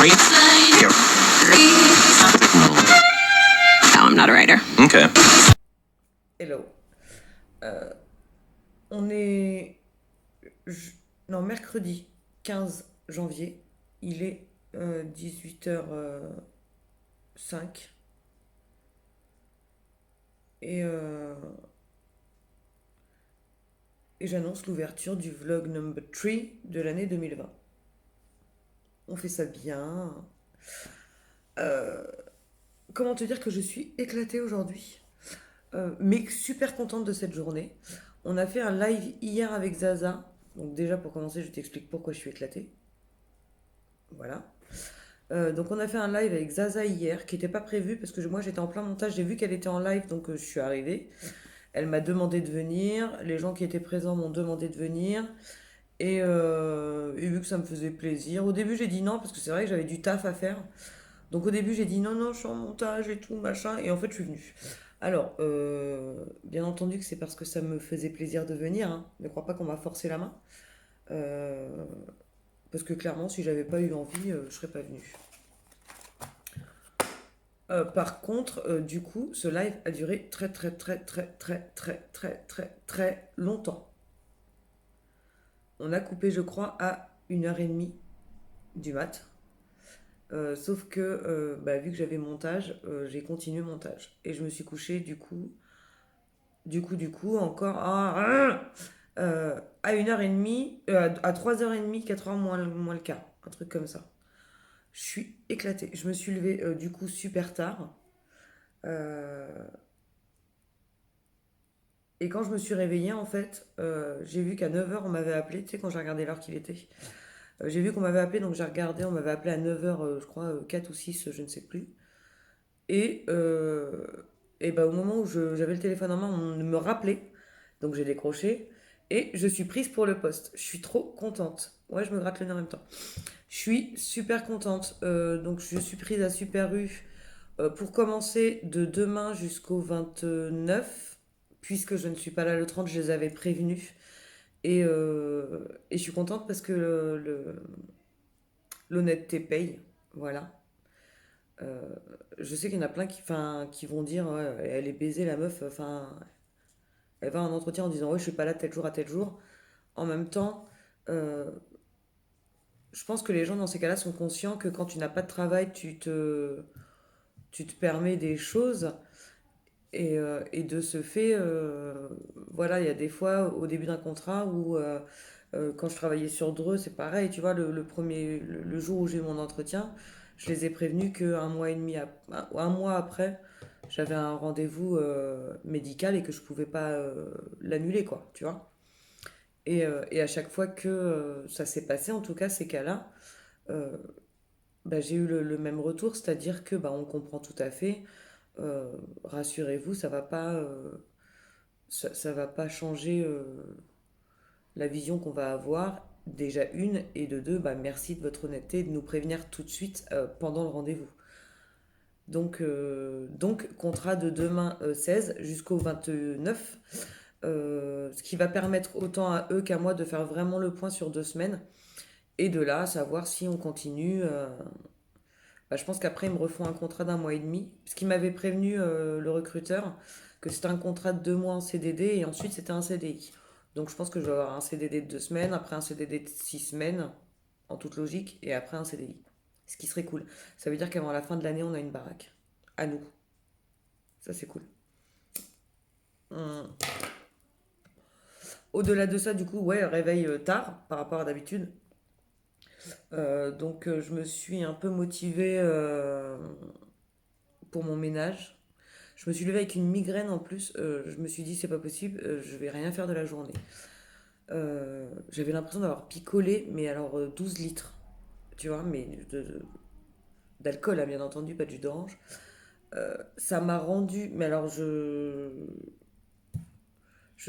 Here. No, I'm not a writer. Okay. Hello. On est mercredi 15 janvier. Il est 18h05. Et j'annonce l'ouverture du vlog number 3 de l'année 2020. On fait ça bien. Comment te dire que je suis éclatée aujourd'hui, mais super contente de cette journée. On a fait un live hier avec Zaza. Donc déjà pour commencer, je t'explique pourquoi je suis éclatée. Voilà. Donc on a fait un live avec Zaza hier, qui n'était pas prévu parce que moi j'étais en plein montage. J'ai vu qu'elle était en live, donc je suis arrivée. Elle m'a demandé de venir. Les gens qui étaient présents m'ont demandé de venir. Et vu que ça me faisait plaisir. Au début j'ai dit non parce que c'est vrai que j'avais du taf à faire. Donc au début j'ai dit non, je suis en montage et tout, machin. Et en fait je suis venue. Alors, bien entendu que c'est parce que ça me faisait plaisir de venir. Hein. Ne crois pas qu'on m'a forcé la main. Parce que clairement, si j'avais pas eu envie, je serais pas venue. Par contre, du coup, ce live a duré très longtemps. On a coupé, je crois, à 1h30 du mat. Sauf que, vu que j'avais montage, j'ai continué montage. Et je me suis couchée, du coup, encore à 1h30, à 3h30, 4h moins le quart. Un truc comme ça. Je suis éclatée. Je me suis levée, du coup, super tard. Et quand je me suis réveillée, en fait, j'ai vu qu'à 9h, on m'avait appelé. Tu sais, quand j'ai regardé l'heure qu'il était. J'ai vu qu'on m'avait appelé, donc j'ai regardé. On m'avait appelé à 9h, je crois, 4 ou 6, je ne sais plus. Et, au moment où j'avais le téléphone en main, on me rappelait. Donc j'ai décroché. Et je suis prise pour le poste. Je suis trop contente. Ouais, je me gratte le nez en même temps. Je suis super contente. Donc je suis prise à Super U pour commencer de demain jusqu'au 29. Puisque je ne suis pas là le 30, je les avais prévenus. Et je suis contente parce que l'honnêteté paye. Voilà. Je sais qu'il y en a plein qui vont dire ouais, elle est baisée la meuf, elle va à un entretien en disant ouais je suis pas là tel jour à tel jour. En même temps, euh, je pense que les gens dans ces cas-là sont conscients que quand tu n'as pas de travail, tu te permets des choses et de ce fait, voilà, il y a des fois au début d'un contrat où quand je travaillais sur Dreux, c'est pareil, tu vois, le jour où j'ai eu mon entretien, je les ai prévenus qu'un mois et demi, un mois après, j'avais un rendez-vous médical et que je pouvais pas l'annuler, quoi, tu vois. Et à chaque fois que ça s'est passé, en tout cas ces cas-là, euh, j'ai eu le même retour, c'est-à-dire que on comprend tout à fait. Rassurez-vous, ça va pas changer la vision qu'on va avoir. Déjà une et de deux, merci de votre honnêteté de nous prévenir tout de suite pendant le rendez-vous. Donc contrat de demain 16 jusqu'au 29, ce qui va permettre autant à eux qu'à moi de faire vraiment le point sur 2 semaines. Et de là, savoir si on continue. Je pense qu'après, ils me refont un contrat d'un mois et demi. Parce qu'il m'avait prévenu, le recruteur, que c'était un contrat de 2 mois en CDD et ensuite c'était un CDI. Donc je pense que je vais avoir un CDD de 2 semaines, après un CDD de 6 semaines, en toute logique, et après un CDI. Ce qui serait cool. Ça veut dire qu'avant la fin de l'année, on a une baraque. À nous. Ça, c'est cool. Hum. Au-delà de ça, du coup, ouais, réveil tard par rapport à d'habitude. Donc je me suis un peu motivée pour mon ménage. Je me suis levée avec une migraine en plus. Je me suis dit, c'est pas possible, je vais rien faire de la journée. J'avais l'impression d'avoir picolé, mais alors 12 litres. Tu vois, mais d'alcool, hein, bien entendu, pas de jus d'orange. Ça m'a rendu. Mais alors, je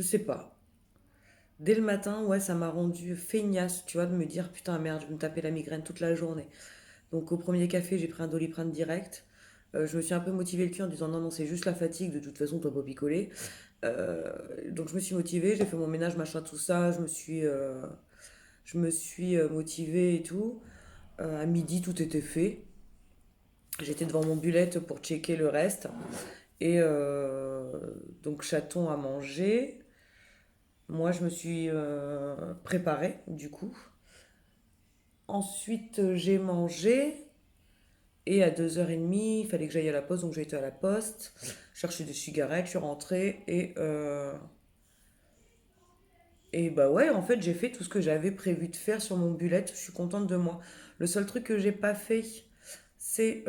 sais pas. Dès le matin, ouais, ça m'a rendu feignasse, tu vois, de me dire putain, merde, je vais me taper la migraine toute la journée. Donc, au premier café, j'ai pris un Doliprane direct. Je me suis un peu motivé le cul en disant non, non, c'est juste la fatigue, de toute façon, toi pas picoler. Donc je me suis motivée, j'ai fait mon ménage, machin, tout ça, je me suis motivée et tout. À midi, tout était fait. J'étais devant mon bullet pour checker le reste. Et donc, chaton à manger. Moi, je me suis préparée, du coup. Ensuite, j'ai mangé. Et à 2h30, il fallait que j'aille à la poste, donc j'ai été à la poste, chercher des cigarettes, je suis rentrée et bah ouais, en fait, j'ai fait tout ce que j'avais prévu de faire sur mon bullet, je suis contente de moi. Le seul truc que j'ai pas fait, c'est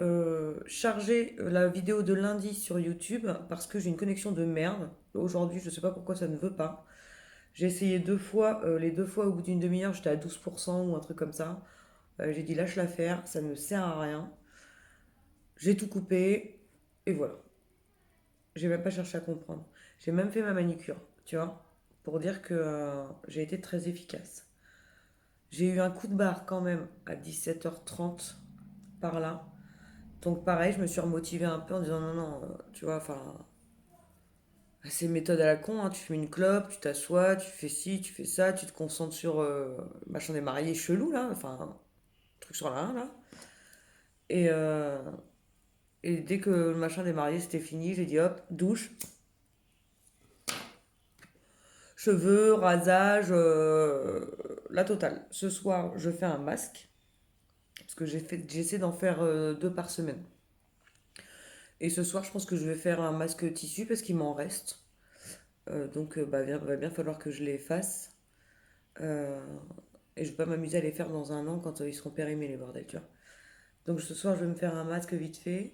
charger la vidéo de lundi sur YouTube parce que j'ai une connexion de merde. Aujourd'hui, je sais pas pourquoi ça ne veut pas. J'ai essayé 2 fois, les 2 fois au bout d'une demi-heure, j'étais à 12% ou un truc comme ça. J'ai dit lâche l'affaire, ça ne sert à rien. J'ai tout coupé et voilà. J'ai même pas cherché à comprendre. J'ai même fait ma manicure, tu vois, pour dire que j'ai été très efficace. J'ai eu un coup de barre quand même à 17h30 par là. Donc pareil, je me suis remotivée un peu en disant non, non, tu vois, enfin, c'est une méthode à la con, hein. Tu fumes une clope, tu t'assois, tu fais ci, tu fais ça, tu te concentres sur le machin des mariés chelou là, enfin, truc sur la 1 là. Et, euh, et dès que le machin des mariés c'était fini, j'ai dit hop, douche, cheveux, rasage, la totale. Ce soir, je fais un masque, parce que j'essaie d'en faire 2 par semaine. Et ce soir, je pense que je vais faire un masque tissu parce qu'il m'en reste. Donc, bah, va bien falloir que je les fasse. Euh, et je vais pas m'amuser à les faire dans un an quand ils seront périmés, les bordels, tu vois. Donc, ce soir, je vais me faire un masque vite fait.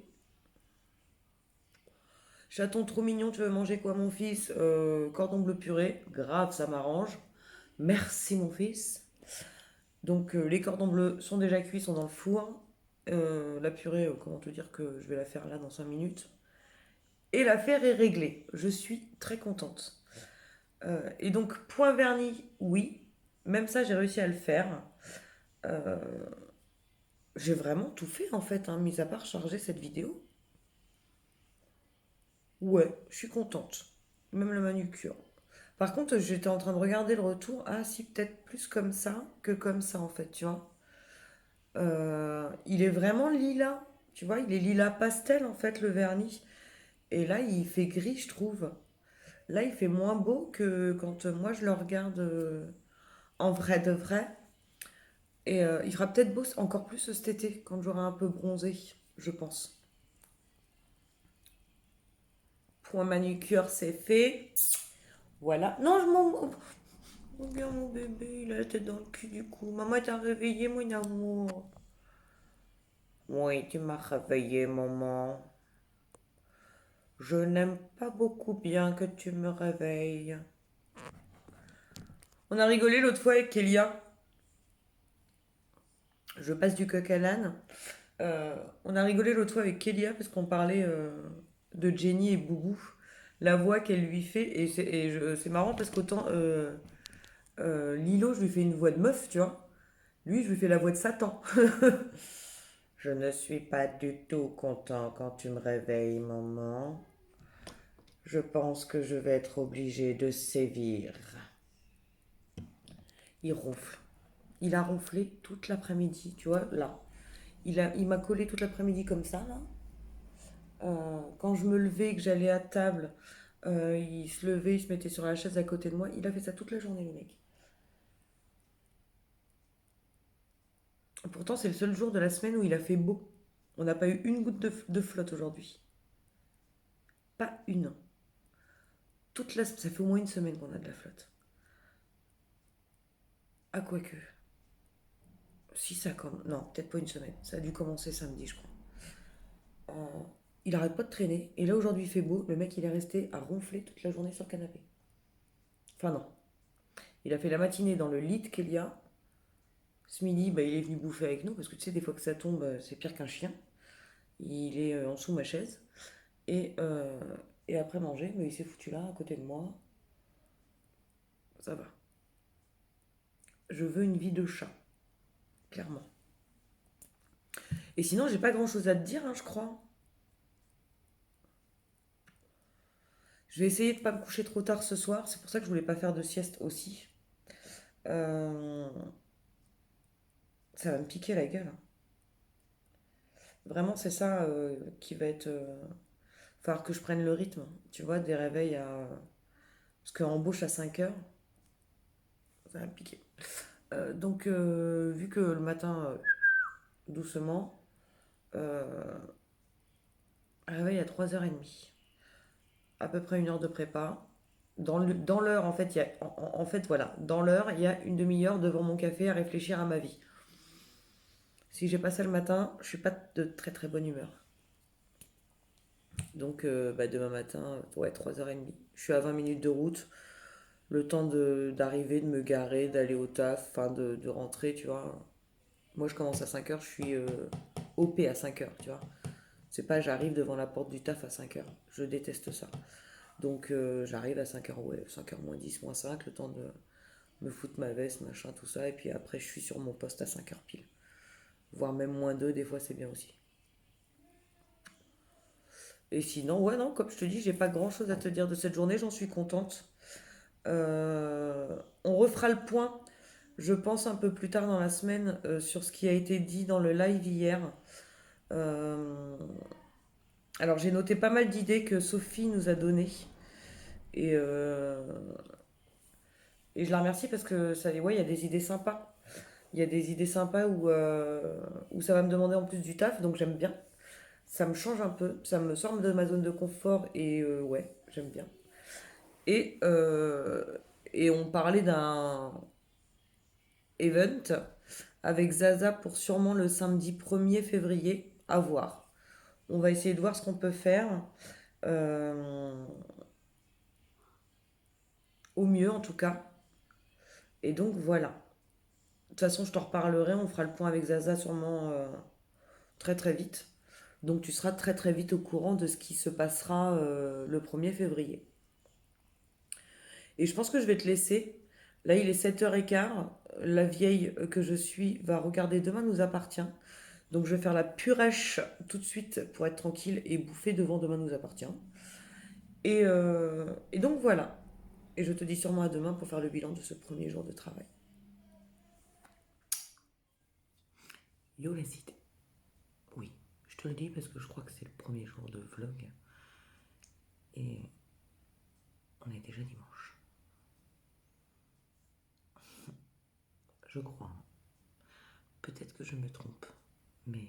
Chaton trop mignon, tu veux manger quoi, mon fils? Cordon bleu purée. Grave, ça m'arrange. Merci, mon fils. Donc les cordons bleus sont déjà cuits, sont dans le four. La purée, comment te dire que je vais la faire là dans 5 minutes. Et l'affaire est réglée. Je suis très contente. Et donc, point verni, oui. Même ça, j'ai réussi à le faire. Euh, j'ai vraiment tout fait en fait, hein, mis à part charger cette vidéo. Ouais, je suis contente. Même la manucure. Par contre, j'étais en train de regarder le retour. Ah, si, peut-être plus comme ça que comme ça en fait, tu vois. Il est vraiment lilas. Tu vois, il est lilas pastel en fait, le vernis. Et là, il fait gris, je trouve. Là, il fait moins beau que quand moi je le regarde en vrai de vrai. Et il fera peut-être beau encore plus cet été, quand j'aurai un peu bronzé, je pense. Point manucure, c'est fait. Voilà. Non, je m'en... Oh bien mon bébé, il a la tête dans le cul du coup. Maman t'a réveillé, mon amour. Oui, tu m'as réveillé, maman. Je n'aime pas beaucoup bien que tu me réveilles. On a rigolé l'autre fois avec Kélia. Je passe du coq à l'âne. On a rigolé l'autre fois avec Kélia parce qu'on parlait de Jenny et Boubou. La voix qu'elle lui fait. C'est marrant parce qu'autant Lilo, je lui fais une voix de meuf, tu vois. Lui, je lui fais la voix de Satan. Je ne suis pas du tout content quand tu me réveilles, maman. Je pense que je vais être obligée de sévir. Il ronfle. Il a ronflé toute l'après-midi, tu vois, là. Il m'a collé toute l'après-midi comme ça, là. Quand je me levais, que j'allais à table, il se levait, il se mettait sur la chaise à côté de moi. Il a fait ça toute la journée, le mec. Pourtant, c'est le seul jour de la semaine où il a fait beau. On n'a pas eu une goutte de flotte aujourd'hui. Pas une. Ça fait au moins une semaine qu'on a de la flotte. Ah, quoique. Si ça commence. Non, peut-être pas une semaine. Ça a dû commencer samedi, je crois. Euh, il arrête pas de traîner. Et là, aujourd'hui, il fait beau. Le mec, il est resté à ronfler toute la journée sur le canapé. Enfin, non. Il a fait la matinée dans le lit qu'il y a. Ce midi, bah, il est venu bouffer avec nous parce que tu sais, des fois que ça tombe, c'est pire qu'un chien. Il est en dessous de ma chaise. Et, euh, et après manger, mais il s'est foutu là, à côté de moi. Ça va. Je veux une vie de chat, clairement. Et sinon, j'ai pas grand chose à te dire, hein, je crois. Je vais essayer de pas me coucher trop tard ce soir. C'est pour ça que je voulais pas faire de sieste aussi. Euh, Ça va me piquer la gueule, hein. Vraiment, c'est ça qui va être. Falloir que je prenne le rythme, tu vois, des réveils à. Parce qu'embauche à 5 heures, ça va me piquer. Donc, vu que le matin, doucement, euh, réveil à 3h30. À peu près 1 heure de prépa. Dans l'heure, en fait, en fait, voilà, dans l'heure, il y a une demi-heure devant mon café à réfléchir à ma vie. Si j'ai pas ça le matin, je suis pas de très très bonne humeur. Donc, bah, demain matin, ouais, 3h30. Je suis à 20 minutes de route. Le temps d'arriver, de me garer, d'aller au taf, enfin de rentrer, tu vois. Moi, je commence à 5h, je suis OP à 5h, tu vois. C'est pas j'arrive devant la porte du taf à 5h. Je déteste ça. Donc, j'arrive à 5h, ouais, 5h moins 10, moins 5, le temps de me foutre ma veste, machin, tout ça. Et puis après, je suis sur mon poste à 5h pile. Voire même moins 2, des fois, c'est bien aussi. Et sinon, ouais, non, comme je te dis, j'ai pas grand chose à te dire de cette journée, j'en suis contente. On refera le point, je pense, un peu plus tard dans la semaine sur ce qui a été dit dans le live hier. Euh, alors, j'ai noté pas mal d'idées que Sophie nous a données. Et, euh, et je la remercie parce que ça, ouais, il y a des idées sympas. Il y a des idées sympas où ça va me demander en plus du taf, donc j'aime bien. Ça me change un peu, ça me sort de ma zone de confort et ouais, j'aime bien. Et, euh, et on parlait d'un event avec Zaza pour sûrement le samedi 1er février. À voir. On va essayer de voir ce qu'on peut faire. euh, Au mieux en tout cas. Et donc voilà. De toute façon, je t'en reparlerai. On fera le point avec Zaza sûrement très très vite. Donc tu seras très très vite au courant de ce qui se passera le 1er février. Et je pense que je vais te laisser. Là, il est 7h15. La vieille que je suis va regarder Demain nous appartient. Donc je vais faire la purèche tout de suite pour être tranquille et bouffer devant Demain nous appartient. Et donc voilà. Et je te dis sûrement à demain pour faire le bilan de ce premier jour de travail. Yo la cité. Oui, je te le dis parce que je crois que c'est le premier jour de vlog. Et on est déjà dimanche. Je crois. Peut-être que je me trompe. Mais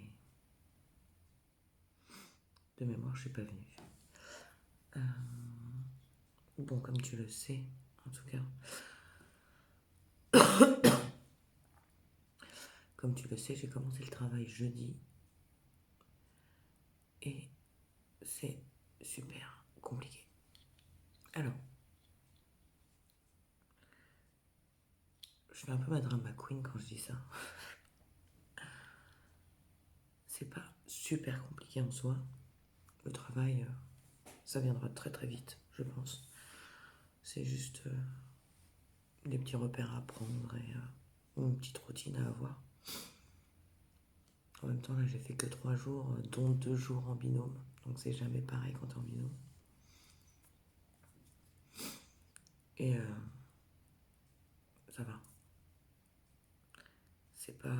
de mémoire, je suis pas venue. Euh, Bon, comme tu le sais, en tout cas, comme tu le sais, j'ai commencé le travail jeudi et c'est super compliqué. Alors, je fais un peu ma drama queen quand je dis ça. C'est pas super compliqué en soi. Le travail, ça viendra très très vite, je pense. C'est juste des petits repères à prendre et une petite routine à avoir. En même temps, là, j'ai fait que 3 jours, dont 2 jours en binôme. Donc c'est jamais pareil quand t'es en binôme. Et ça va. C'est pas...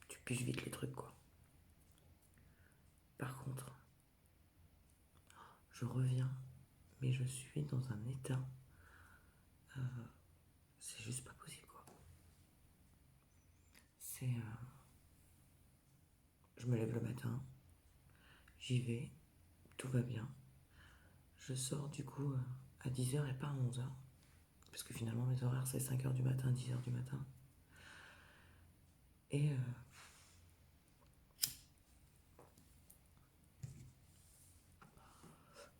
tu piges vite les trucs, quoi. Par contre, je reviens, mais je suis dans un état... c'est juste pas possible, quoi. C'est... je me lève le matin, j'y vais, tout va bien. Je sors du coup à 10h et pas à 11h. Parce que finalement, mes horaires, c'est 5h du matin, 10h du matin. Et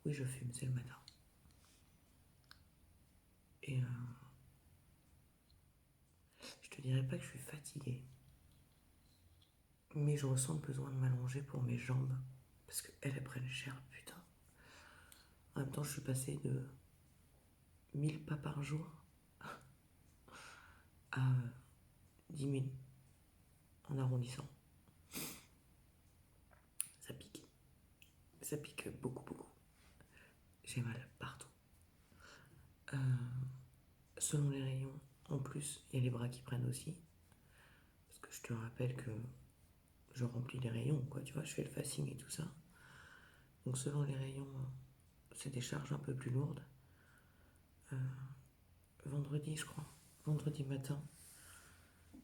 oui, je fume, c'est le matin. Et je te dirais pas que je suis fatiguée, mais je ressens le besoin de m'allonger pour mes jambes. Parce qu'elles prennent cher, putain. En même temps, je suis passée de 1000 pas par jour à 10 000 en arrondissant. Ça pique. Ça pique beaucoup, beaucoup. J'ai mal partout. Euh, Selon les rayons, en plus, il y a les bras qui prennent aussi. Parce que je te rappelle que je remplis les rayons, quoi, tu vois, je fais le facing et tout ça. Donc selon les rayons, c'est des charges un peu plus lourdes. Vendredi, je crois, vendredi matin,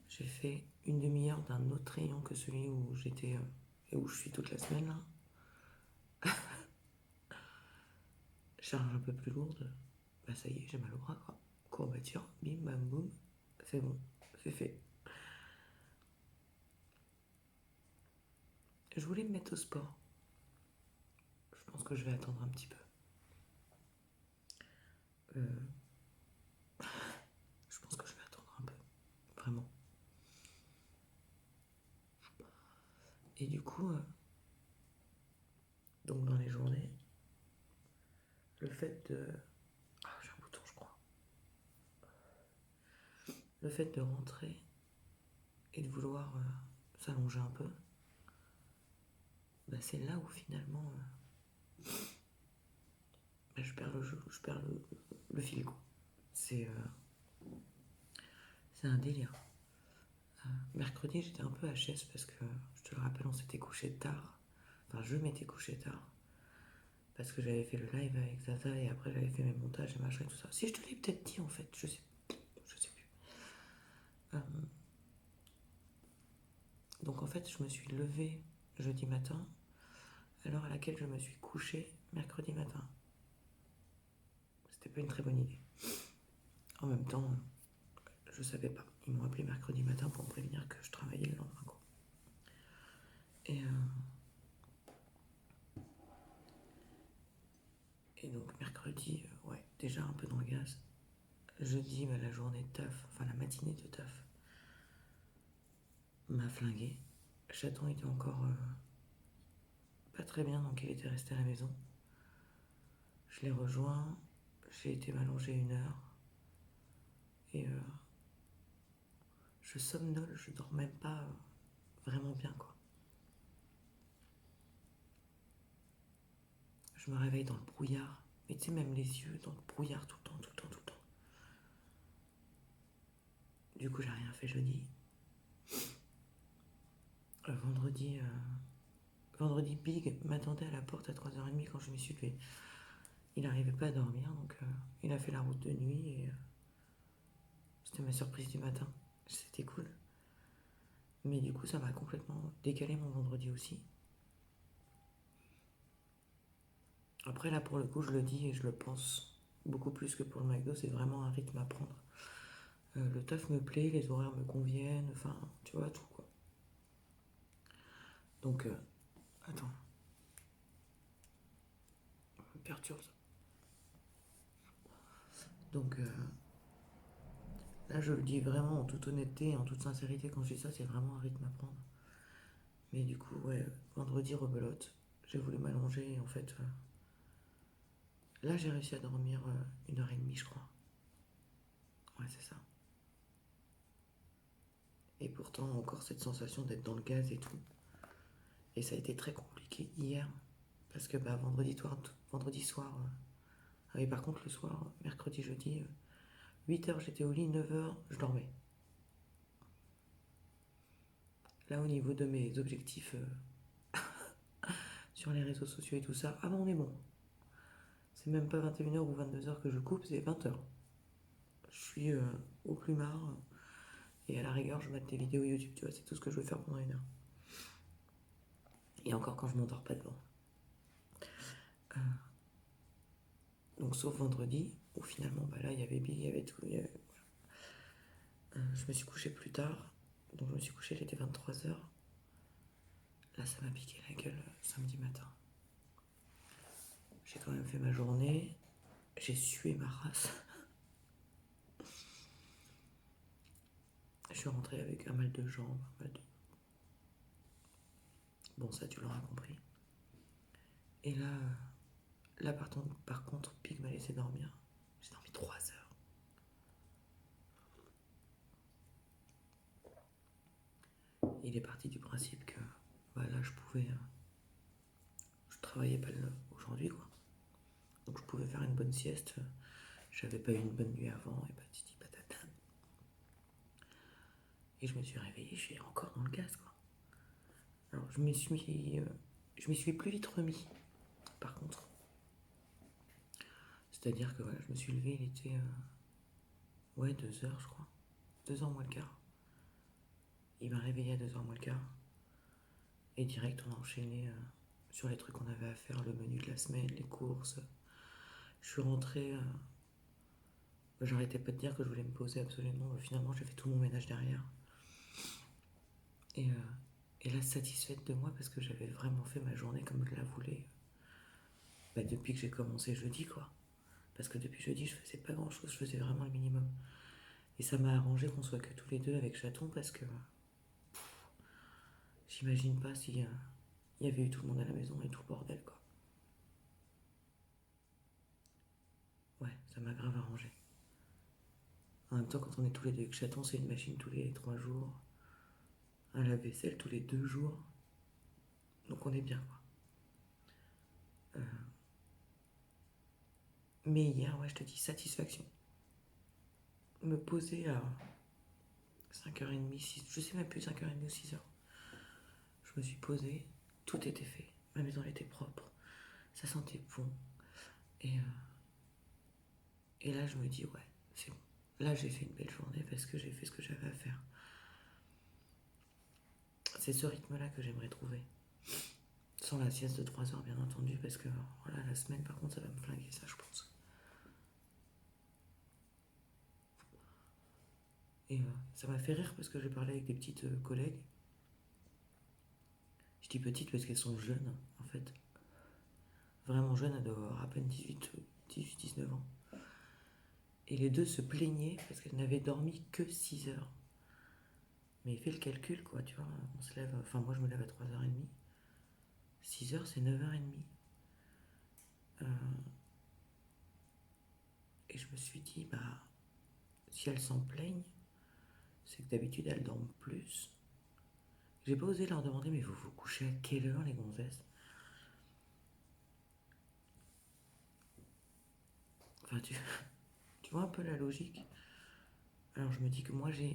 j'ai fait une demi-heure d'un autre rayon que celui où j'étais et où je suis toute la semaine là. Charge un peu plus lourde, bah ça y est, j'ai mal au bras quoi. Courbature, bim bam boum, c'est bon, c'est fait. Je voulais me mettre au sport. Je pense que je vais attendre un petit peu. Euh, je pense que je vais attendre un peu, vraiment. Et du coup, donc dans les journées, le fait de... Ah, j'ai un bouton, je crois. Le fait de rentrer et de vouloir s'allonger un peu, bah c'est là où finalement bah, je perds le fil, quoi. C'est un délire. Mercredi, j'étais un peu HS parce que, je te le rappelle, on s'était couché tard. Enfin, je m'étais couché tard. Parce que j'avais fait le live avec Zaza et après j'avais fait mes montages et machin et tout ça. Si je te l'ai peut-être dit en fait, je sais plus. Euh, donc en fait, je me suis levée jeudi matin à l'heure à laquelle je me suis couché mercredi matin. C'était pas une très bonne idée. En même temps, je savais pas. Ils m'ont appelé mercredi matin pour me prévenir que je travaillais le lendemain, quoi. Et, et donc mercredi, ouais, déjà un peu dans le gaz. Jeudi, bah, la journée de taf, enfin la matinée de taf, m'a flingué. Chaton était encore pas très bien, donc il était resté à la maison. Je l'ai rejoint, j'ai été m'allonger 1 heure et je somnole, je dors même pas vraiment bien quoi. Je me réveille dans le brouillard, mais tu sais même les yeux dans le brouillard tout le temps, tout le temps, tout le temps. Du coup j'ai rien fait jeudi. Vendredi, vendredi Big m'attendait à la porte à 3h30 quand je me suis levée. Il n'arrivait pas à dormir donc il a fait la route de nuit et c'était ma surprise du matin. C'était cool. Mais du coup ça m'a complètement décalé mon vendredi aussi. Après, là, pour le coup, je le dis et je le pense beaucoup plus que pour le McDo, c'est vraiment un rythme à prendre. Le taf me plaît, les horaires me conviennent, enfin, tu vois, tout quoi. Donc, attends, ça me perturbe ça. Donc, là, je le dis vraiment en toute honnêteté et en toute sincérité quand je dis ça, c'est vraiment un rythme à prendre. Mais du coup, ouais, vendredi, rebelote, j'ai voulu m'allonger et en fait, là, j'ai réussi à dormir 1h30, je crois. Ouais, c'est ça. Et pourtant, encore cette sensation d'être dans le gaz et tout. Et ça a été très compliqué hier, parce que bah, vendredi soir, ah oui, par contre le soir, mercredi, jeudi, 8h j'étais au lit, 9h je dormais. Là au niveau de mes objectifs sur les réseaux sociaux et tout ça, ah bah on est bon. C'est même pas 21h ou 22h que je coupe, c'est 20h. Je suis au plumard et à la rigueur je mate des vidéos YouTube, tu vois, c'est tout ce que je veux faire pendant 1 heure. Et encore quand je m'endors pas devant. Donc sauf vendredi, où finalement bah là il y avait Big, il y avait tout. Je me suis couché plus tard, donc je me suis couché, il était 23h. Là ça m'a piqué la gueule samedi matin. J'ai quand même fait ma journée, j'ai sué ma race. Je suis rentrée avec un mal de jambes, un mal de... Bon ça tu l'auras compris. Et là, par contre, Pig m'a laissé dormir. J'ai dormi 3 heures. Il est parti du principe que bah là je pouvais... je travaillais pas aujourd'hui quoi. Donc je pouvais faire une bonne sieste. J'avais pas eu une bonne nuit avant et patati patata. Et je me suis réveillée, je suis encore dans le gaz, quoi. Alors, je m'y suis plus vite remis, par contre. C'est-à-dire que voilà, je me suis levé, il était, ouais, 2 heures, je crois. 2 heures moins le quart. Il m'a réveillé à 2 heures moins le quart. Et direct, on a enchaîné sur les trucs qu'on avait à faire, le menu de la semaine, les courses. Je suis rentré. J'arrêtais pas de dire que je voulais me poser absolument. Finalement, j'ai fait tout mon ménage derrière. Et, euh, et là, satisfaite de moi parce que j'avais vraiment fait ma journée comme je la voulais. Bah, depuis que j'ai commencé jeudi, quoi. Parce que depuis jeudi, je faisais pas grand chose, je faisais vraiment le minimum. Et ça m'a arrangé qu'on soit que tous les deux avec Chaton parce que j'imagine pas si il y avait eu tout le monde à la maison et tout le bordel, quoi. Ouais, ça m'a grave arrangé. En même temps, quand on est tous les deux avec Chaton, c'est une machine tous les 3 jours. Un lave-vaisselle tous les 2 jours. Donc on est bien, quoi. Mais hier, ouais, je te dis, satisfaction. Me poser à 5h30, 6, je sais même plus, 5h30 ou 6h. Je me suis posée, tout était fait. Ma maison était propre, ça sentait bon. Et, et là, je me dis, ouais, c'est bon. Là, j'ai fait une belle journée parce que j'ai fait ce que j'avais à faire. C'est ce rythme-là que j'aimerais trouver. Sans la sieste de 3 heures, bien entendu, parce que voilà, la semaine, par contre, ça va me flinguer, ça, je pense. Et ça m'a fait rire parce que j'ai parlé avec des petites collègues. Je dis petites parce qu'elles sont jeunes, en fait. Vraiment jeunes, elles doivent avoir à peine 19 ans. Et les deux se plaignaient parce qu'elles n'avaient dormi que 6 heures. Mais fais le calcul, quoi, tu vois. On se lève, enfin, moi je me lève à 3h30. 6 heures, c'est 9h30. Et je me suis dit, bah, si elles s'en plaignent, c'est que d'habitude elles dorment plus. J'ai pas osé leur demander, mais vous vous couchez à quelle heure, les gonzesses? Enfin, tu vois un peu la logique. Alors je me dis que moi je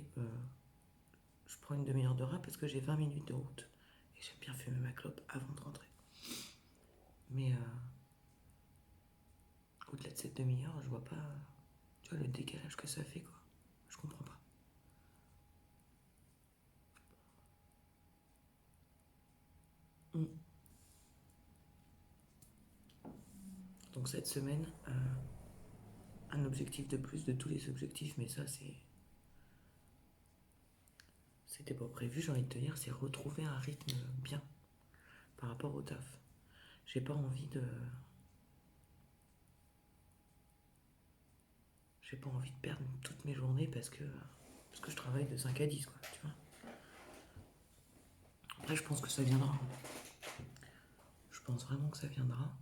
prends une demi-heure de rap parce que j'ai 20 minutes de route. Et j'aime bien fumer ma clope avant de rentrer. Mais au-delà de cette demi-heure, je vois pas, tu vois, le décalage que ça fait, quoi. Je comprends pas. Mm. Donc cette semaine, un objectif de plus de tous les objectifs, mais ça c'était pas prévu, j'ai envie de te dire, c'est retrouver un rythme bien par rapport au taf. J'ai pas envie de. J'ai pas envie de perdre toutes mes journées parce que je travaille de 5 à 10, quoi, tu vois. Après, je pense que ça viendra. Je pense vraiment que ça viendra.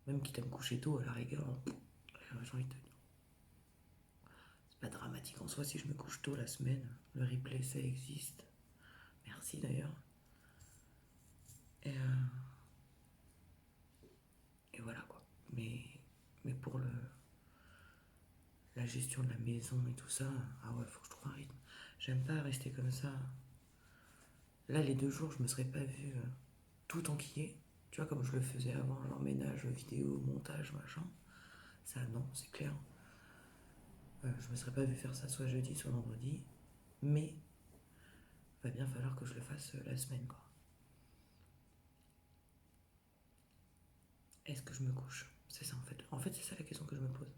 Même quitte à me coucher tôt, à la rigueur, j'ai envie de te dire. C'est pas dramatique en soi si je me couche tôt la semaine. Le replay, ça existe. Merci d'ailleurs. Et, et voilà, quoi. Mais pour la gestion de la maison et tout ça, ah ouais, faut que je trouve un rythme. J'aime pas rester comme ça. Là, les 2 jours, je me serais pas vu tout enquiller. Tu vois, comme je le faisais avant, genre ménage, vidéo, montage, machin. Ça, non, c'est clair. Je me serais pas vu faire ça soit jeudi, soit vendredi. Mais va bien falloir que je le fasse la semaine, quoi. Est-ce que je me couche? C'est ça, en fait. En fait, c'est ça la question que je me pose.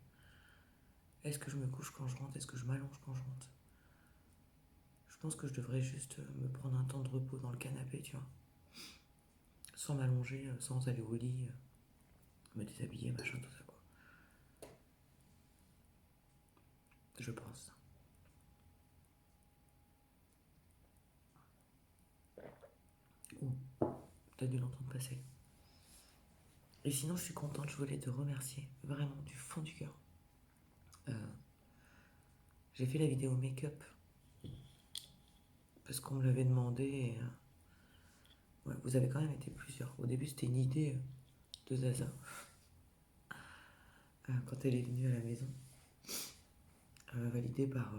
Est-ce que je me couche quand je rentre? Est-ce que je m'allonge quand je rentre? Je pense que je devrais juste me prendre un temps de repos dans le canapé, tu vois. Sans m'allonger, sans aller au lit, me déshabiller, machin, tout ça, quoi. Je pense. Oh, t'as dû l'entendre passer. Et sinon, je suis contente, je voulais te remercier, vraiment, du fond du cœur. Euh, j'ai fait la vidéo make-up parce qu'on me l'avait demandé et ouais, vous avez quand même été plusieurs. Au début, c'était une idée de Zaza quand elle est venue à la maison. validé par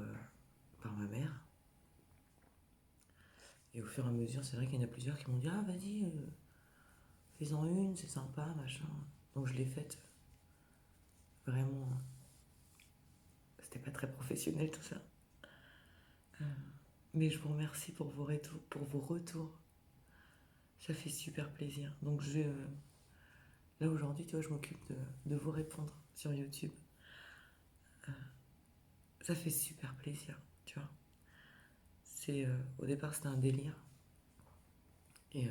ma mère. Et au fur et à mesure, c'est vrai qu'il y en a plusieurs qui m'ont dit ah vas-y, fais-en une, c'est sympa, machin. Donc je l'ai faite. Vraiment, c'était pas très professionnel tout ça. Mais je vous remercie pour vos retours. Ça fait super plaisir. Donc là aujourd'hui, tu vois, je m'occupe de vous répondre sur YouTube. Ça fait super plaisir, tu vois. Au départ, c'était un délire. Et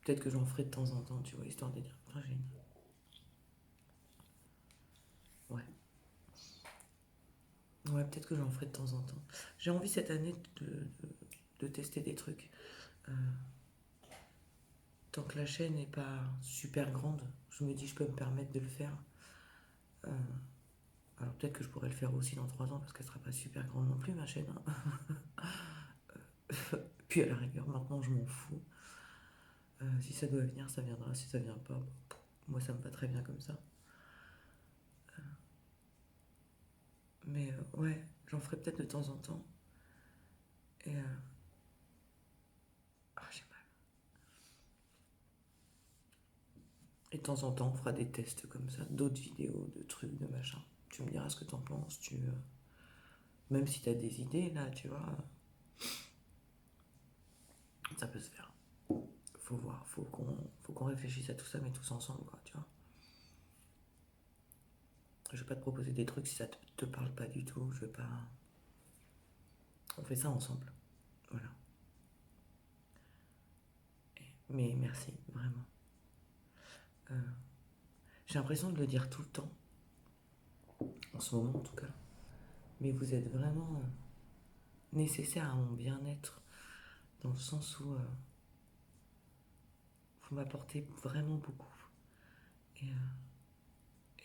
peut-être que j'en ferai de temps en temps, tu vois, histoire de dire, putain, j'ai une... Ouais. Ouais, peut-être que j'en ferai de temps en temps. J'ai envie cette année de tester des trucs. Euh, Tant que la chaîne n'est pas super grande, je me dis je peux me permettre de le faire. Euh, alors peut-être que je pourrais le faire aussi dans 3 ans parce qu'elle sera pas super grande non plus ma chaîne, hein. Puis à la rigueur maintenant je m'en fous. Si ça doit venir ça viendra, si ça vient pas, moi ça me va très bien comme ça. Mais ouais, j'en ferai peut-être de temps en temps. Et j'ai mal. Et de temps en temps on fera des tests comme ça, d'autres vidéos, de trucs, de machin. Tu me diras ce que t'en penses, même si t'as des idées là, tu vois, ça peut se faire. Faut voir, faut qu'on réfléchisse à tout ça, mais tous ensemble, quoi, tu vois. Je vais pas te proposer des trucs si ça te parle pas du tout, je vais pas... On fait ça ensemble, voilà. Mais merci, vraiment. Euh, j'ai l'impression de le dire tout le temps, en ce moment en tout cas, mais vous êtes vraiment nécessaire à mon bien-être, dans le sens où vous m'apportez vraiment beaucoup. Et,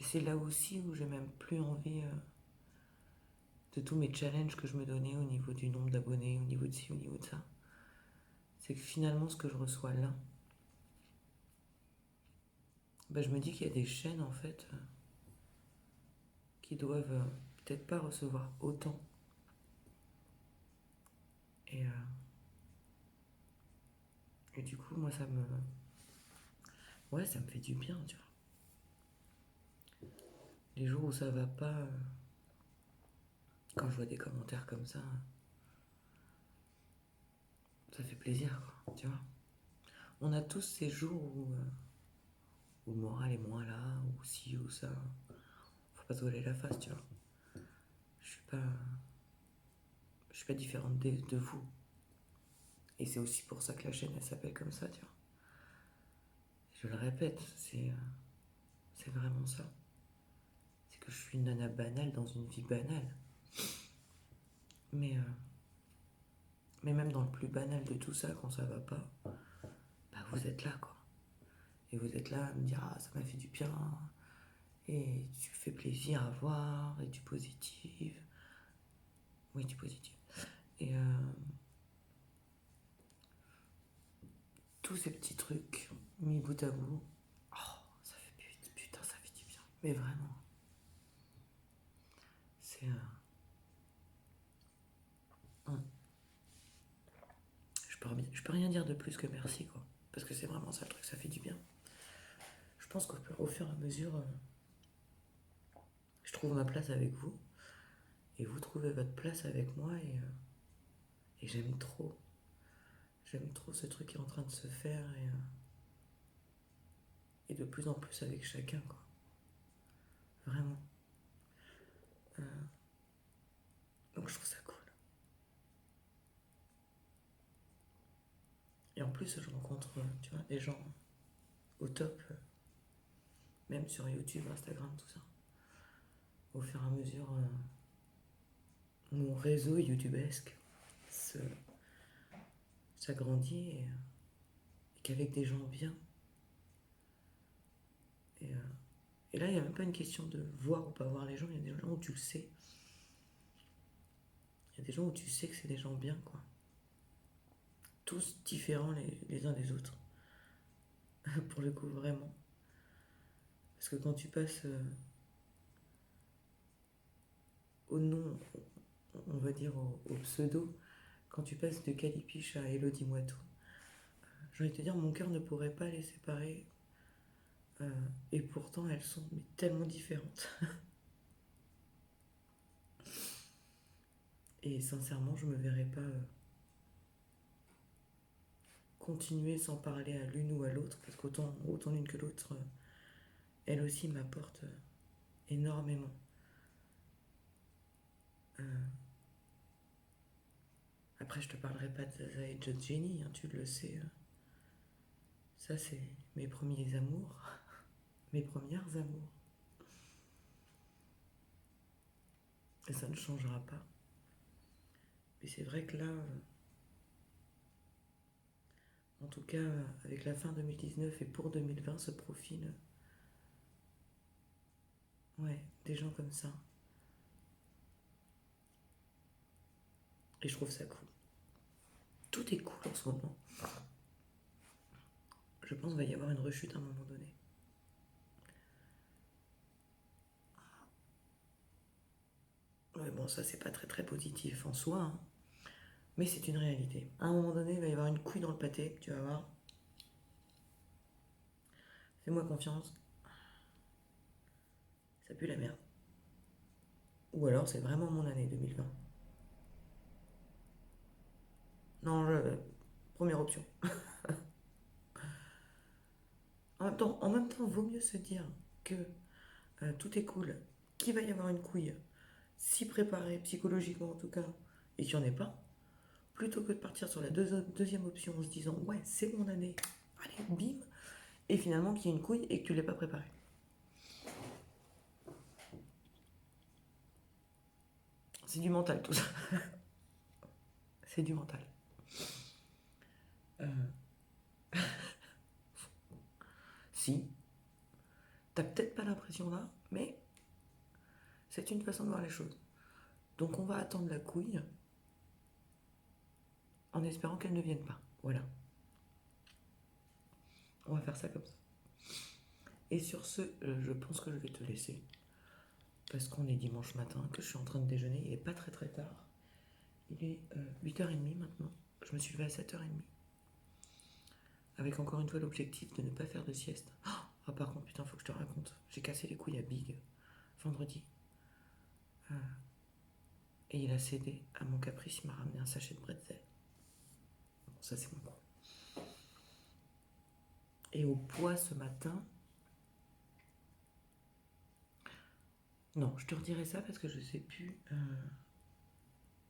et c'est là aussi où j'ai même plus envie de tous mes challenges que je me donnais au niveau du nombre d'abonnés, au niveau de ci, au niveau de ça. C'est que finalement, ce que je reçois là, bah, je me dis qu'il y a des chaînes en fait qui doivent peut-être pas recevoir autant. Et, et du coup, moi, ouais, ça me fait du bien, tu vois. Les jours où ça va pas, quand je vois des commentaires comme ça fait plaisir, quoi, tu vois. On a tous ces jours où le moral est moins là, ou ci, ou ça. Faut pas se voiler la face, tu vois. Je suis pas, je suis pas différente de vous. Et c'est aussi pour ça que la chaîne, elle s'appelle comme ça, tu vois. Je le répète, c'est vraiment ça. C'est que je suis une nana banale dans une vie banale. Mais même dans le plus banal de tout ça, quand ça va pas, bah vous êtes là, quoi. Et vous êtes là à me dire, ah, ça m'a fait du bien, et tu fais plaisir à voir, et du positif. Oui, du positif. Et tous ces petits trucs, mis bout à bout, oh, ça fait putain, ça fait du bien. Mais vraiment, c'est je peux rien dire de plus que merci, quoi. Parce que c'est vraiment ça le truc, ça fait du bien. Je pense qu'au fur et à mesure, je trouve ma place avec vous, et vous trouvez votre place avec moi, et j'aime trop. J'aime trop ce truc qui est en train de se faire, et de plus en plus avec chacun, quoi. Vraiment. Euh, donc je trouve ça cool. Et en plus, je rencontre, tu vois, des gens au top, même sur YouTube, Instagram, tout ça. Au fur et à mesure, mon réseau youtubesque se- s'agrandit, et qu'avec des gens bien. Et, euh, et là, il n'y a même pas une question de voir ou pas voir les gens, il y a des gens où tu le sais. Il y a des gens où tu sais que c'est des gens bien, quoi. Tous différents les uns des autres. Pour le coup, vraiment. Parce que quand tu passes au nom, on va dire au pseudo, quand tu passes de Calipiche à Elodie Moitou, j'ai envie de te dire, mon cœur ne pourrait pas les séparer. Et pourtant, elles sont mais tellement différentes. Et sincèrement, je me verrais pas continuer sans parler à l'une ou à l'autre, parce qu'autant l'une que l'autre, elle aussi m'apporte énormément. Euh, Après, je te parlerai pas de Zaza et Just Jenny, hein, tu le sais. Ça, c'est mes premiers amours, mes premières amours. Et ça ne changera pas. Mais c'est vrai que là, en tout cas, avec la fin 2019 et pour 2020, se profile, ouais, des gens comme ça. Et je trouve ça cool. Tout est cool en ce moment. Je pense qu'il va y avoir une rechute à un moment donné. Ouais, bon, ça, c'est pas très très positif en soi, hein. Mais c'est une réalité. À un moment donné, il va y avoir une couille dans le pâté, tu vas voir. Fais-moi confiance. Ça pue la merde. Ou alors, c'est vraiment mon année 2020. Non, première option. En même temps, vaut mieux se dire que tout est cool, qu'il va y avoir une couille, s'y préparer psychologiquement en tout cas, et qu'il n'y en ait pas, plutôt que de partir sur la deuxième option en se disant ouais, c'est mon année, allez, bim, et finalement qu'il y ait une couille et que tu ne l'aies pas préparée. C'est du mental tout ça. C'est du mental. Si, t'as peut-être pas l'impression là, mais c'est une façon de voir les choses. Donc on va attendre la couille en espérant qu'elle ne vienne pas. Voilà. On va faire ça comme ça. Et sur ce, je pense que je vais te laisser. Parce qu'on est dimanche matin, que je suis en train de déjeuner. Il n'est pas très très tard. Il est 8h30 maintenant. Je me suis levée à 7h30. Avec encore une fois l'objectif de ne pas faire de sieste. Ah, par contre, putain, faut que je te raconte. J'ai cassé les couilles à Big vendredi. Et il a cédé à mon caprice. Il m'a ramené un sachet de bretzel. Bon, ça, c'est mon coup. Et au poids ce matin. Non, je te redirai ça parce que je sais plus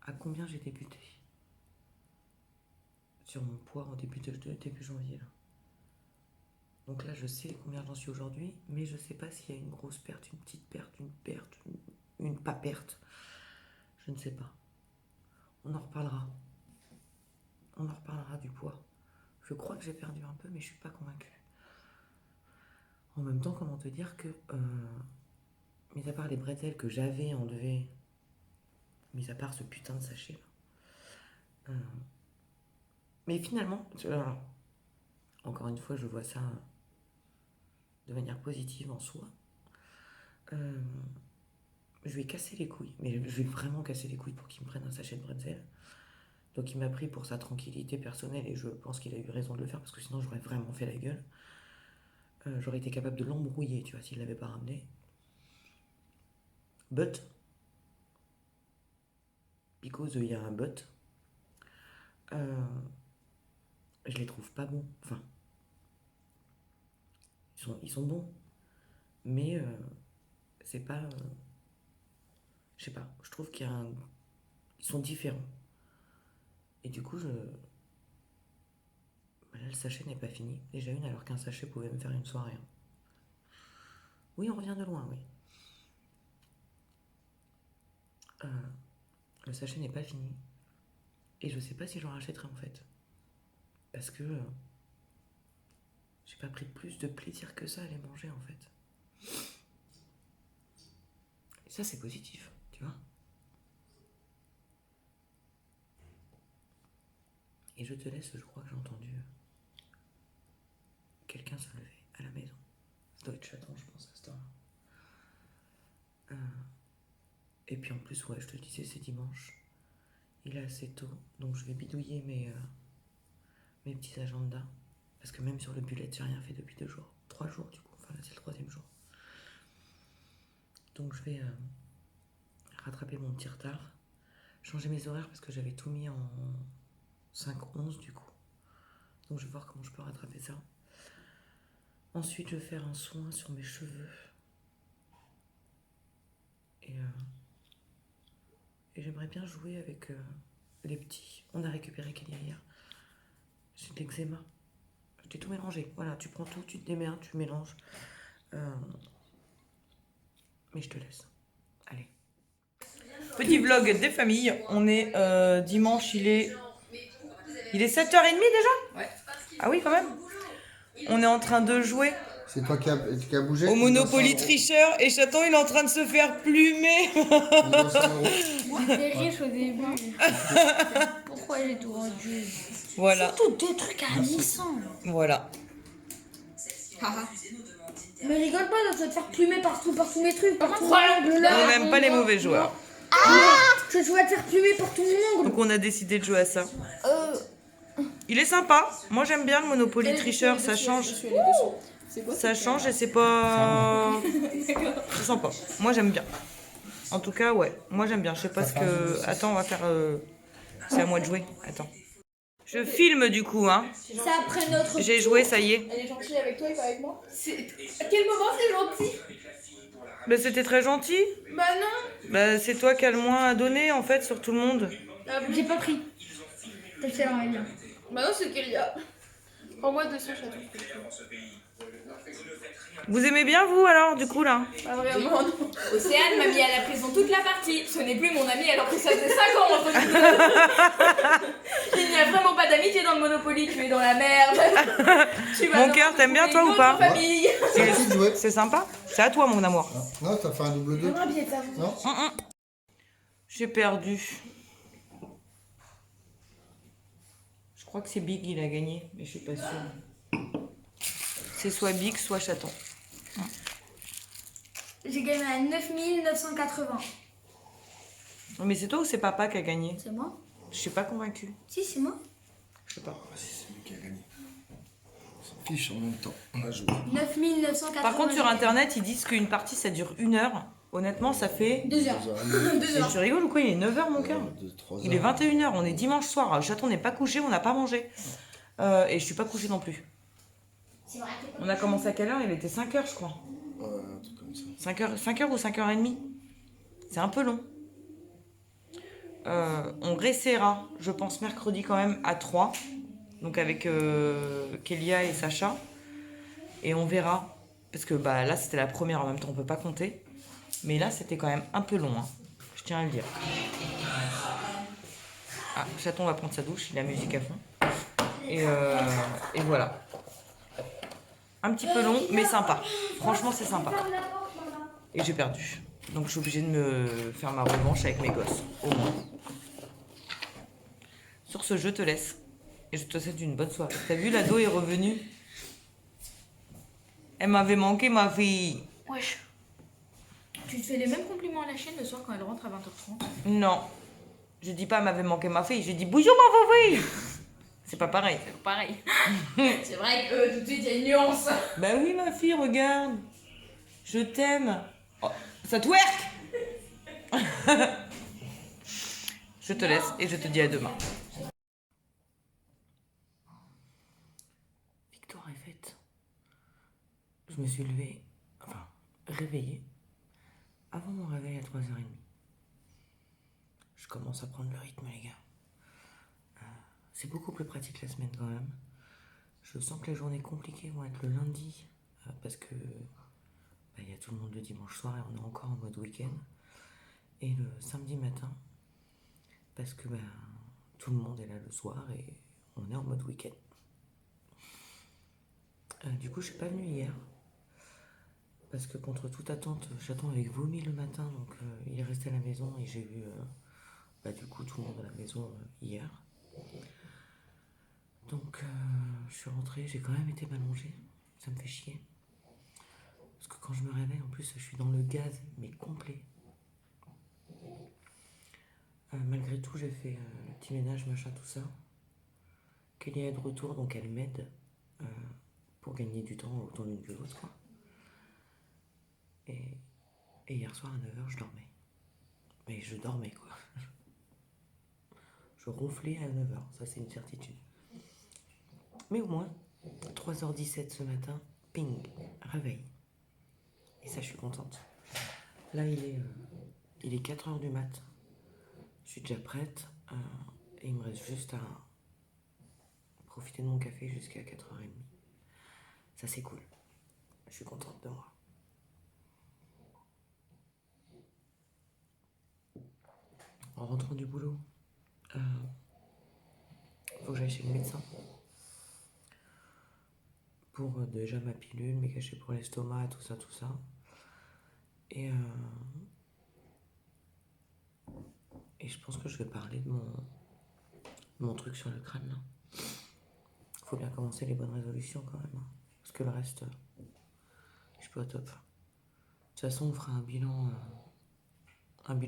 à combien j'ai débuté. Sur mon poids en début janvier. Là. Donc là, je sais combien j'en suis aujourd'hui, mais je sais pas s'il y a une grosse perte, une petite perte, une pas perte. Je ne sais pas. On en reparlera. On en reparlera du poids. Je crois que j'ai perdu un peu, mais je suis pas convaincue. En même temps, comment te dire que, mis à part les bretzels que j'avais enlevés, mis à part ce putain de sachet là, mais finalement, encore une fois, je vois ça de manière positive en soi. Je lui ai cassé les couilles, mais je lui ai vraiment cassé les couilles pour qu'il me prenne un sachet de bretzel. Donc il m'a pris pour sa tranquillité personnelle et je pense qu'il a eu raison de le faire parce que sinon j'aurais vraiment fait la gueule. J'aurais été capable de l'embrouiller, tu vois, s'il l'avait pas ramené. But, because il y a un but, je les trouve pas bons. Enfin, ils sont bons, mais c'est pas, je sais pas. Je trouve ils sont différents. Et du coup, bah là, le sachet n'est pas fini. Déjà une, alors qu'un sachet pouvait me faire une soirée. Hein. Oui, on revient de loin, oui. Le sachet n'est pas fini. Et je sais pas si j'en rachèterai en fait. Parce que j'ai pas pris plus de plaisir que ça à les manger en fait. Et ça c'est positif, tu vois. Et je te laisse, je crois que j'ai entendu quelqu'un se lever à la maison. Ça doit être chaton, je pense, à cette heure-là. Et puis en plus, ouais, je te le disais, c'est dimanche. Il est assez tôt, donc je vais bidouiller mes petits agendas. Parce que même sur le bullet, j'ai rien fait depuis 2 jours. 3 jours du coup, enfin là c'est le 3e jour. Donc je vais rattraper mon petit retard. Changer mes horaires parce que j'avais tout mis en 5-11 du coup. Donc je vais voir comment je peux rattraper ça. Ensuite, je vais faire un soin sur mes cheveux. Et j'aimerais bien jouer avec les petits. On a récupéré Kelly hier. J'ai de l'eczéma. Je t'ai tout mélangé. Voilà, tu prends tout, tu te démerdes, tu mélanges. Mais je te laisse. Allez. Petit vlog des familles. On est dimanche, il est 7h30 déjà? Ouais. Ah oui, quand même. On est en train de jouer C'est toi qui a bougé. au Monopoly tricheur et Chaton il est en train de se faire plumer. J'étais riche au début. Pourquoi j'ai tout rendu? Voilà, Surtout 2 trucs à 800. voilà. Mais rigole pas, tu vas te faire plumer partout, par tous mes trucs, par tout mon ongle On là. n'aime pas les mauvais joueurs. Tu vas te faire plumer par tout mon ongle. Donc on a décidé de jouer à ça. Il est sympa. Moi j'aime bien le Monopoly tricheur, ça change. Ça change et c'est pas... C'est sympa. Moi j'aime bien. En tout cas, ouais. Moi j'aime bien. Je sais pas ce que... Attends, on va faire... C'est à moi de jouer. Attends. Je filme du coup, hein. C'est après notre. J'ai joué, ça y est. Elle est gentille avec toi et pas avec moi. À quel moment c'est gentil? Bah c'était très gentil. Bah non. Bah c'est toi qui as le moins à donner en fait sur tout le monde. J'ai pas pris. T'as fait la règle. Bah non, c'est Kélia. Envoie 200 chatons. Vous aimez bien vous alors du coup là? Pas vraiment, non. Océane m'a mis à la prison toute la partie. Ce n'est plus mon ami alors que ça faisait 5 ans entre nous. Il n'y a vraiment pas d'amitié dans le Monopoly, tu es dans la merde. Mon cœur, t'aimes bien toi ou pas? Famille. C'est sympa. C'est à toi mon amour. Non, t'as fait un double 2. Non. J'ai perdu. Je crois que c'est Big, il a gagné, mais je suis pas sûre. C'est soit Big, soit Chaton. J'ai gagné à 9980. Mais c'est toi ou c'est papa qui a gagné? C'est moi? Je suis pas convaincue. Si, c'est moi. Je sais pas. C'est lui qui a gagné. On s'en fiche en même temps. On a joué. 9980. Par contre, sur internet, ils disent qu'une partie ça dure 1 heure. Honnêtement, ça fait. 2 heures. 2 Mais heures. tu rigoles ou quoi? Il est 9h mon cœur. 2-3 Il est 21h, on est dimanche soir. Chaton n'est pas couché, on n'a pas mangé. Et je suis pas couchée non plus. C'est vrai que On a commencé à quelle heure? Il était 5h, je crois. Ouais, un truc comme ça. 5h ou 5h30. C'est un peu long. On réessayera, je pense, mercredi quand même à 3. Donc avec Kélia et Sacha. Et on verra. Parce que bah, là, c'était la première en même temps, on peut pas compter. Mais là, c'était quand même un peu long. Hein. Je tiens à le dire. Ah, Chaton va prendre sa douche, il a la musique à fond. Et voilà. Un petit peu long, mais sympa. Franchement, c'est sympa. Et j'ai perdu. Donc je suis obligée de me faire ma revanche avec mes gosses, au moins. Sur ce, je te laisse. Et je te souhaite une bonne soirée. T'as vu, l'ado est revenue? Elle m'avait manqué, ma fille. Wesh. Tu te fais les mêmes compliments à la chienne le soir quand elle rentre à 20h30? Non. Je dis pas, elle m'avait manqué ma fille. Je dis, bonjour, ma fille. C'est pas pareil. C'est pareil. C'est vrai que tout de suite il y a une nuance. Bah oui, ma fille, regarde. Je t'aime. Oh, ça twerk. Je te laisse et je te dis à demain. Victoire est faite. Je me suis levée, enfin, réveillée, avant mon réveil à 3h30. Je commence à prendre le rythme, les gars. C'est beaucoup plus pratique la semaine quand même. Je sens que les journées compliquées vont être le lundi, parce que y a tout le monde le dimanche soir et on est encore en mode week-end. Et le samedi matin, parce que tout le monde est là le soir et on est en mode week-end. Du coup, je suis pas venue hier. Parce que contre toute attente, Chaton avait vomi le matin, donc il est resté à la maison et j'ai vu du coup tout le monde à la maison hier. Donc je suis rentrée, j'ai quand même été m'allonger, ça me fait chier. Parce que quand je me réveille, en plus, je suis dans le gaz, mais complet. Malgré tout, j'ai fait le petit ménage, machin, tout ça. Kelly est de retour, donc elle m'aide pour gagner du temps, autant l'une que l'autre, quoi. Et hier soir à 9h, je dormais. Mais je dormais, quoi. Je ronflais à 9h, ça c'est une certitude. Mais au moins, 3h17 ce matin, ping, réveil. Et ça, je suis contente. Là, il est 4h du mat. Je suis déjà prête. Et il me reste juste à profiter de mon café jusqu'à 4h30. Ça, c'est cool. Je suis contente de moi. En rentrant du boulot, faut que j'aille chez le médecin. Pour déjà ma pilule, mes cachets pour l'estomac, tout ça, tout ça. Et je pense que je vais parler de mon truc sur le crâne, là. Faut bien commencer les bonnes résolutions quand même, hein. Parce que le reste, je suis pas au top. De toute façon, on fera un bilan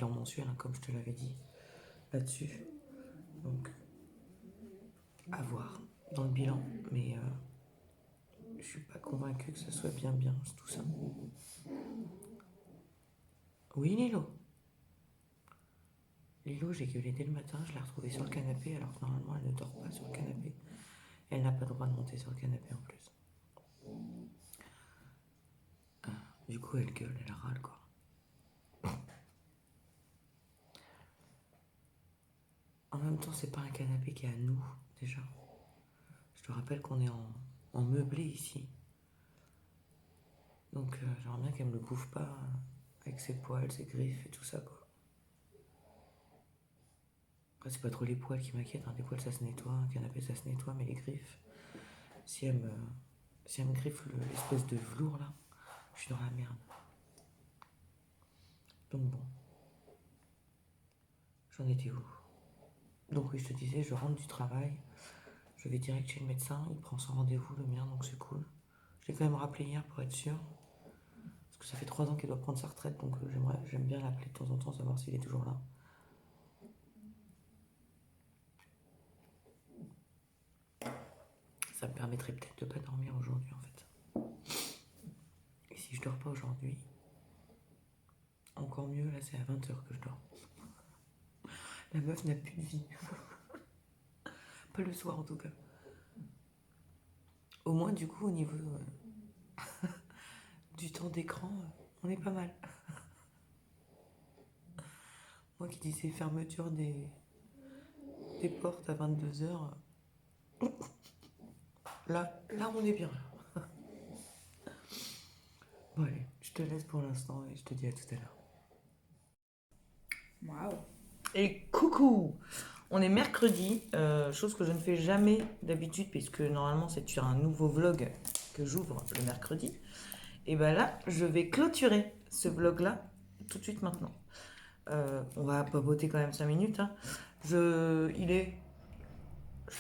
mensuel, hein, comme je te l'avais dit là-dessus. Donc, à voir dans le bilan. Mais je suis pas convaincue que ce soit bien tout ça. Oui, Lilo. Lilo, j'ai gueulé dès le matin, je l'ai retrouvée sur le canapé, alors que normalement elle ne dort pas sur le canapé. Elle n'a pas le droit de monter sur le canapé en plus. Du coup, elle gueule, elle râle, quoi. En même temps, c'est pas un canapé qui est à nous, déjà. Je te rappelle qu'on est en meublé ici. Donc, j'aimerais bien qu'elle me le bouffe pas avec ses poils, ses griffes et tout ça, quoi. Après, c'est pas trop les poils qui m'inquiètent, hein. Les poils, ça se nettoie, un canapé, ça se nettoie, mais les griffes, si elle me griffe l'espèce de velours, là, je suis dans la merde. Donc bon. J'en étais où? Donc oui, je te disais, je rentre du travail, je vais direct chez le médecin, il prend son rendez-vous, le mien, donc c'est cool. Je l'ai quand même rappelé hier pour être sûr, parce que ça fait 3 ans qu'il doit prendre sa retraite, donc j'aime bien l'appeler de temps en temps, savoir s'il est toujours là. Ça me permettrait peut-être de pas dormir aujourd'hui, en fait. Et si je dors pas aujourd'hui, encore mieux, là c'est à 20h que je dors. La meuf n'a plus de vie. Pas le soir en tout cas. Au moins du coup au niveau du temps d'écran, on est pas mal. Moi qui disais fermeture des portes à 22h, là on est bien. Bon allez, je te laisse pour l'instant et je te dis à tout à l'heure. Waouh. Et coucou! On est mercredi, chose que je ne fais jamais d'habitude puisque normalement c'est sur un nouveau vlog que j'ouvre le mercredi. Et ben là, je vais clôturer ce vlog là tout de suite maintenant. On va papoter quand même 5 minutes. Hein. Je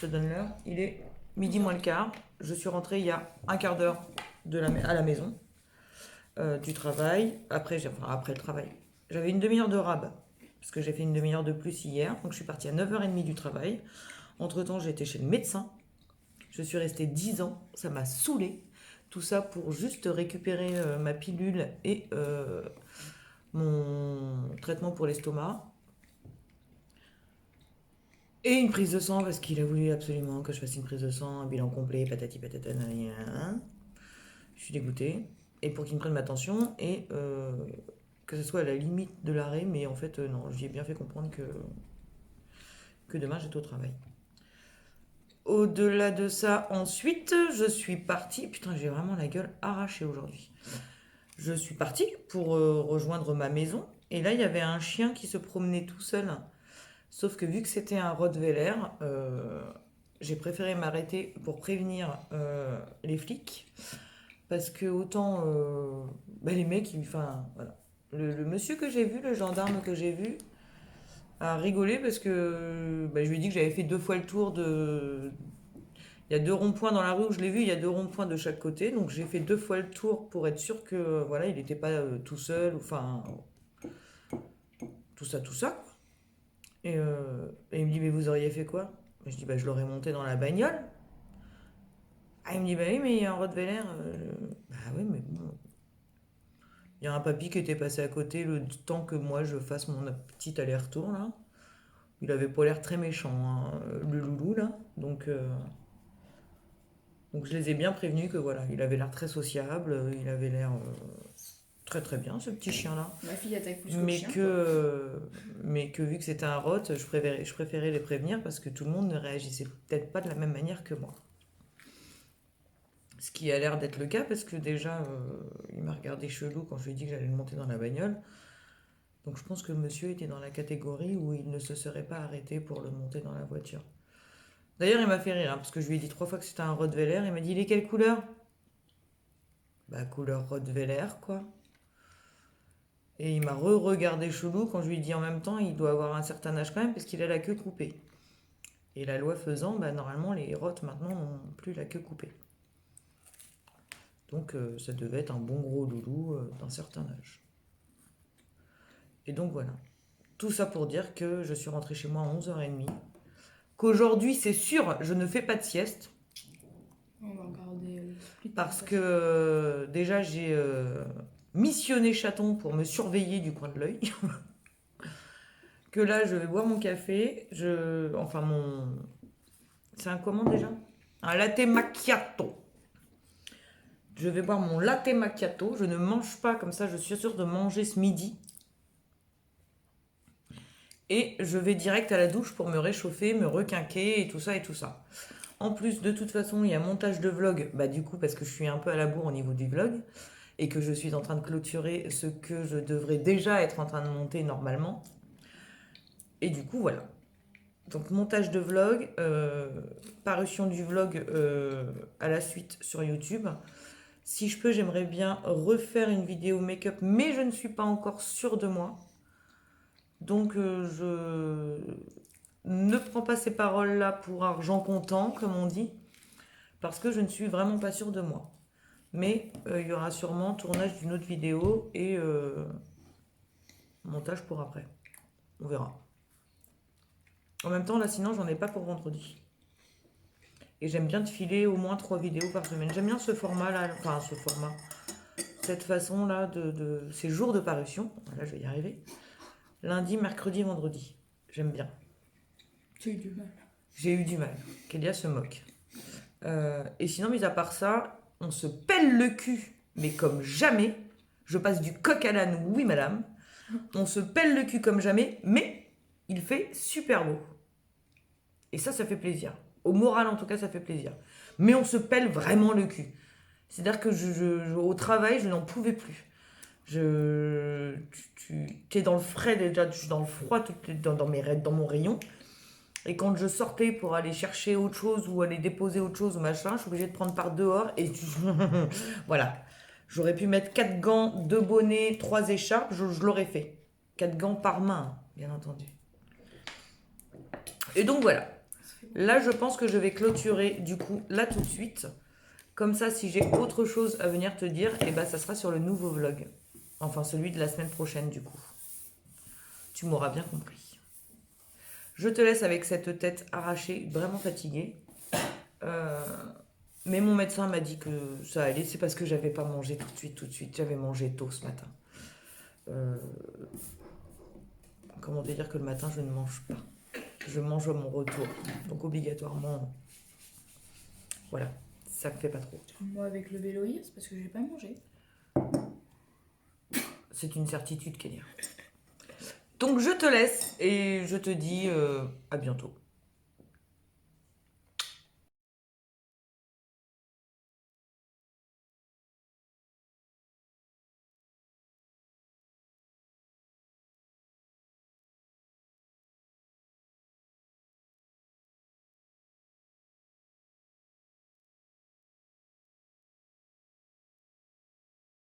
te donne l'heure, il est midi moins le quart. Je suis rentrée il y a un quart d'heure à la maison du travail. Après le travail, j'avais une demi-heure de rab. Parce que j'ai fait une demi-heure de plus hier. Donc je suis partie à 9h30 du travail. Entre-temps, j'ai été chez le médecin. Je suis restée 10 ans. Ça m'a saoulée. Tout ça pour juste récupérer ma pilule et mon traitement pour l'estomac. Et une prise de sang parce qu'il a voulu absolument que je fasse une prise de sang, un bilan complet, patati patata. Je suis dégoûtée. Et pour qu'il me prenne ma tension et... que ce soit à la limite de l'arrêt, mais en fait, non, j'y ai bien fait comprendre que demain j'étais au travail. Au-delà de ça, ensuite, je suis partie. Putain, j'ai vraiment la gueule arrachée aujourd'hui. Je suis partie pour rejoindre ma maison, et là, il y avait un chien qui se promenait tout seul. Sauf que vu que c'était un Rottweiler, j'ai préféré m'arrêter pour prévenir les flics. Parce que autant les mecs, enfin, voilà. Le monsieur que j'ai vu, le gendarme que j'ai vu, a rigolé parce que je lui ai dit que j'avais fait 2 fois le tour de... Il y a 2 ronds-points dans la rue où je l'ai vu, il y a 2 ronds-points de chaque côté. Donc j'ai fait 2 fois le tour pour être sûr que voilà, il n'était pas tout seul, enfin... Tout ça. Et il me dit, mais vous auriez fait quoi? Je dis, bah je l'aurais monté dans la bagnole. Ah, il me dit, bah oui, mais il y a un Rottweiler. Bah oui, mais bon. Il y a un papy qui était passé à côté le temps que moi je fasse mon petit aller-retour là. Il avait pas l'air très méchant, hein, le loulou là. Donc je les ai bien prévenus que voilà, il avait l'air très sociable, il avait l'air très très bien ce petit chien là. Ma fille attaque plus que le Mais chien. mais que vu que c'était un rot, je préférais les prévenir parce que tout le monde ne réagissait peut-être pas de la même manière que moi. Ce qui a l'air d'être le cas parce que déjà, il m'a regardé chelou quand je lui ai dit que j'allais le monter dans la bagnole. Donc je pense que le monsieur était dans la catégorie où il ne se serait pas arrêté pour le monter dans la voiture. D'ailleurs, il m'a fait rire, hein, parce que je lui ai dit 3 fois que c'était un Rottweiler. Il m'a dit, il est quelle couleur? Bah, couleur Rottweiler, quoi. Et il m'a re-regardé chelou quand je lui ai dit en même temps, il doit avoir un certain âge quand même, parce qu'il a la queue coupée. Et la loi faisant, bah, normalement, les rottes maintenant n'ont plus la queue coupée. Donc, ça devait être un bon gros loulou d'un certain âge. Et donc, voilà. Tout ça pour dire que je suis rentrée chez moi à 11h30. Qu'aujourd'hui, c'est sûr, je ne fais pas de sieste. On va regarder le split. Parce que déjà, j'ai missionné Chaton pour me surveiller du coin de l'œil. Que là, je vais boire mon café. Enfin, mon... C'est un comment déjà? Un latte macchiato. Je vais boire mon latte macchiato. Je ne mange pas comme ça, je suis sûre de manger ce midi. Et je vais direct à la douche pour me réchauffer, me requinquer et tout ça et tout ça. En plus, de toute façon, il y a montage de vlog. Bah du coup, parce que je suis un peu à la bourre au niveau du vlog. Et que je suis en train de clôturer ce que je devrais déjà être en train de monter normalement. Et du coup, voilà. Donc montage de vlog, parution du vlog à la suite sur YouTube. Si je peux, j'aimerais bien refaire une vidéo make-up, mais je ne suis pas encore sûre de moi. Donc je ne prends pas ces paroles-là pour argent comptant, comme on dit, parce que je ne suis vraiment pas sûre de moi. Mais il y aura sûrement tournage d'une autre vidéo et montage pour après. On verra. En même temps, là, sinon, j'en ai pas pour vendredi. Et j'aime bien te filer au moins 3 vidéos par semaine. J'aime bien ce format-là, enfin ce format. Cette façon-là de ces jours de parution. Là, je vais y arriver. Lundi, mercredi, vendredi. J'aime bien. J'ai eu du mal. J'ai eu du mal. Kélia se moque. Et sinon, mis à part ça, on se pèle le cul, mais comme jamais. Je passe du coq à l'âne, oui madame. On se pèle le cul comme jamais, mais il fait super beau. Et ça fait plaisir. Au moral, en tout cas, ça fait plaisir. Mais on se pèle vraiment le cul. C'est-à-dire que au travail, je n'en pouvais plus. Tu es dans le frais déjà, je suis dans le froid, dans mon rayon. Et quand je sortais pour aller chercher autre chose ou aller déposer autre chose ou machin, je suis obligée de prendre par dehors et voilà. J'aurais pu mettre 4 gants, 2 bonnets, 3 écharpes, je l'aurais fait. 4 gants par main, bien entendu. Et donc voilà. Là, je pense que je vais clôturer du coup là tout de suite. Comme ça, si j'ai autre chose à venir te dire, et ben ça sera sur le nouveau vlog. Enfin, celui de la semaine prochaine du coup. Tu m'auras bien compris. Je te laisse avec cette tête arrachée, vraiment fatiguée. Mais mon médecin m'a dit que ça allait. C'est parce que j'avais pas mangé tout de suite. J'avais mangé tôt ce matin. Comment te dire que le matin, je ne mange pas. Je mange à mon retour. Donc obligatoirement, voilà, ça me fait pas trop. Moi, avec le vélo hier, c'est parce que j'ai pas mangé. C'est une certitude, Kélia. Donc je te laisse et je te dis à bientôt.